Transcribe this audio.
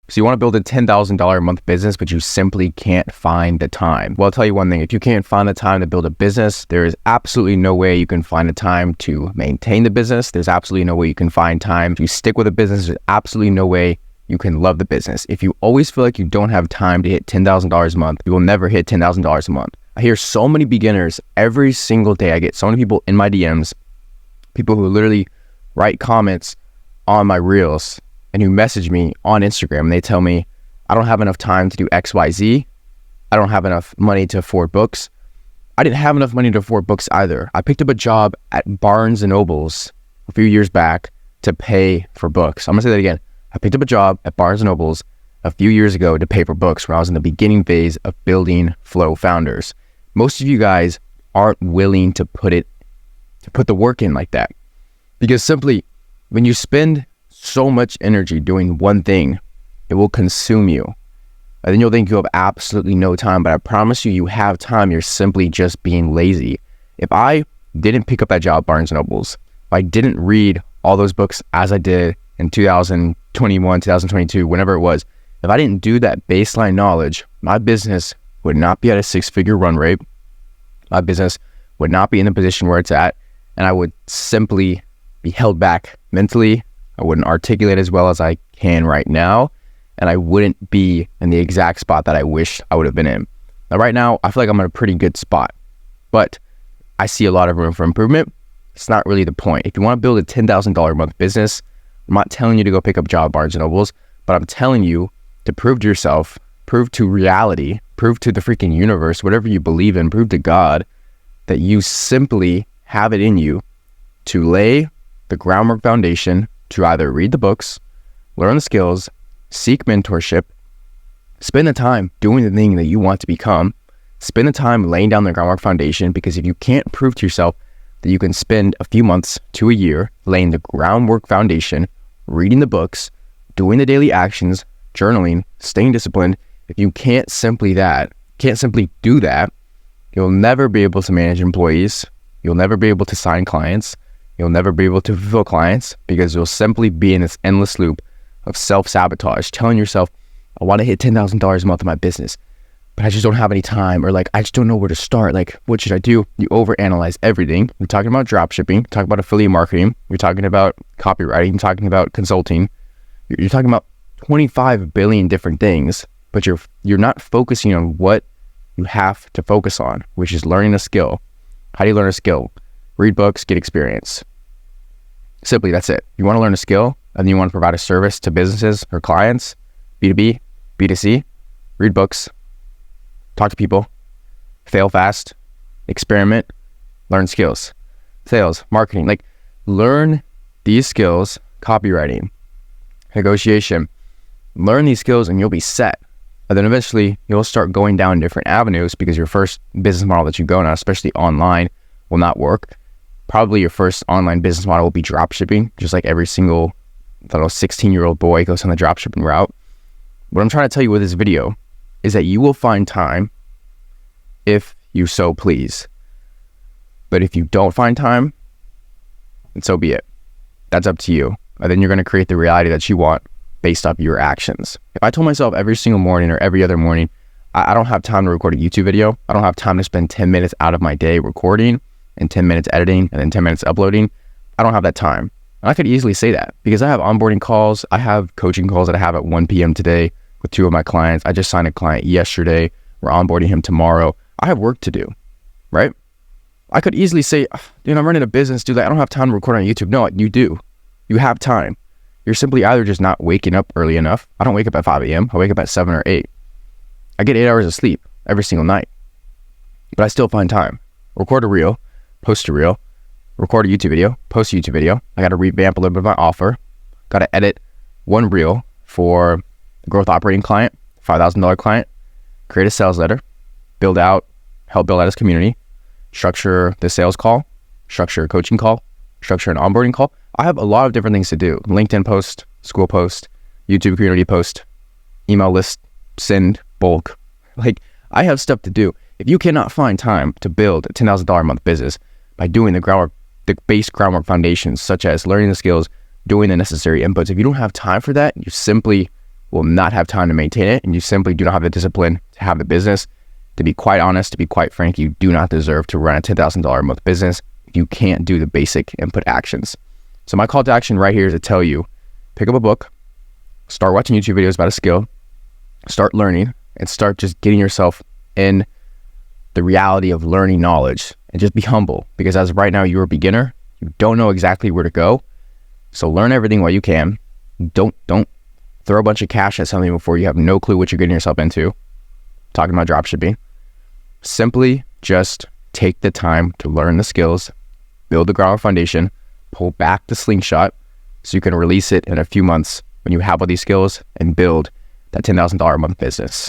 So you want to build a $10,000 a month business, but you simply can't find the time. Well, I'll tell you one thing. If you can't find the time to build a business, there is absolutely no way you can find the time to maintain the business. There's absolutely no way you can find time to stick with a business. There's absolutely no way you can love the business. If you always feel like you don't have time to hit $10,000 a month, you will never hit $10,000 a month. I hear so many beginners every single day. I get so many people in my DMs, people who literally write comments on my reels and who message me on Instagram, and they tell me, I don't have enough time to do XYZ. I don't have enough money to afford books. I didn't have enough money to afford books either. I picked up a job at Barnes & Noble's a few years back to pay for books. I'm gonna say that again. I picked up a job at Barnes & Noble's a few years ago to pay for books when I was in the beginning phase of building Flow Founders. Most of you guys aren't willing to put the work in like that, because simply when you spend so much energy doing one thing, it will consume you. And then you'll think you have absolutely no time, but I promise you, you have time. You're simply just being lazy. If I didn't pick up that job at Barnes & Noble's, if I didn't read all those books as I did in 2021, 2022, whenever it was, if I didn't do that baseline knowledge, my business would not be at a 6-figure run rate. My business would not be in the position where it's at, and I would simply be held back mentally. I wouldn't articulate as well as I can right now, and I wouldn't be in the exact spot that I wish I would have been in. Now, right now, I feel like I'm in a pretty good spot, but I see a lot of room for improvement. It's not really the point. If you want to build a $10,000 a month business, I'm not telling you to go pick up a job at Barnes & Noble's, but I'm telling you to prove to yourself, prove to reality, prove to the freaking universe, whatever you believe in, prove to God that you simply have it in you to lay the groundwork foundation to either read the books, learn the skills, seek mentorship, spend the time doing the thing that you want to become, spend the time laying down the groundwork foundation, because if you can't prove to yourself that you can spend a few months to a year laying the groundwork foundation, reading the books, doing the daily actions, journaling, staying disciplined, if you can't simply do that, you'll never be able to manage employees. You'll never be able to sign clients. You'll never be able to fulfill clients, because you'll simply be in this endless loop of self-sabotage, telling yourself, I want to hit $10,000 a month in my business, but I just don't have any time, or like, I just don't know where to start. Like, what should I do? You overanalyze everything. We're talking about drop shipping, talking about affiliate marketing. We're talking about copywriting, talking about consulting. You're talking about 25 billion different things, but you're not focusing on what you have to focus on, which is learning a skill. How do you learn a skill? Read books, get experience. Simply, that's it. You want to learn a skill, and then you want to provide a service to businesses or clients, B2B, B2C, read books, talk to people, fail fast, experiment, learn skills, sales, marketing. Like, learn these skills, copywriting, negotiation. Learn these skills and you'll be set. And then eventually you'll start going down different avenues, because your first business model that you go on, especially online, will not work. Probably your first online business model will be drop shipping, just like every single 16-year-old boy goes on the drop shipping route. What I'm trying to tell you with this video is that you will find time if you so please. But if you don't find time, then so be it. That's up to you. And then you're going to create the reality that you want based off your actions. If I told myself every single morning or every other morning, I don't have time to record a YouTube video, I don't have time to spend 10 minutes out of my day recording and 10 minutes editing and then 10 minutes uploading, I don't have that time. And I could easily say that, because I have onboarding calls, I have coaching calls that I have at 1 p.m. today with 2 of my clients. I just signed a client yesterday. We're onboarding him tomorrow. I have work to do, right? I could easily say, dude, I'm running a business, dude. I don't have time to record on YouTube. No, you do. You have time. You're simply either just not waking up early enough. I don't wake up at 5 a.m. I wake up at 7 or 8. I get 8 hours of sleep every single night, but I still find time. Record a reel, post a reel, record a YouTube video, post a YouTube video. I got to revamp a little bit of my offer. Got to edit one reel for the growth operating client, $5,000 client, create a sales letter, help build out his community, structure the sales call, structure a coaching call, structure an onboarding call. I have a lot of different things to do. LinkedIn post, school post, YouTube community post, email list, send, bulk. Like, I have stuff to do. If you cannot find time to build a $10,000 a month business by doing the base groundwork foundations, such as learning the skills, doing the necessary inputs, if you don't have time for that, you simply will not have time to maintain it, and you simply do not have the discipline to have the business. To be quite honest, to be quite frank, you do not deserve to run a $10,000 a month business if you can't do the basic input actions. So my call to action right here is to tell you, pick up a book, start watching YouTube videos about a skill, start learning, and start just getting yourself in the reality of learning knowledge, and just be humble, because as of right now, you're a beginner. You don't know exactly where to go. So learn everything while you can. Don't throw a bunch of cash at something before you have no clue what you're getting yourself into. Talking about dropshipping. Simply just take the time to learn the skills, build the ground foundation, pull back the slingshot so you can release it in a few months when you have all these skills and build that $10,000 a month business.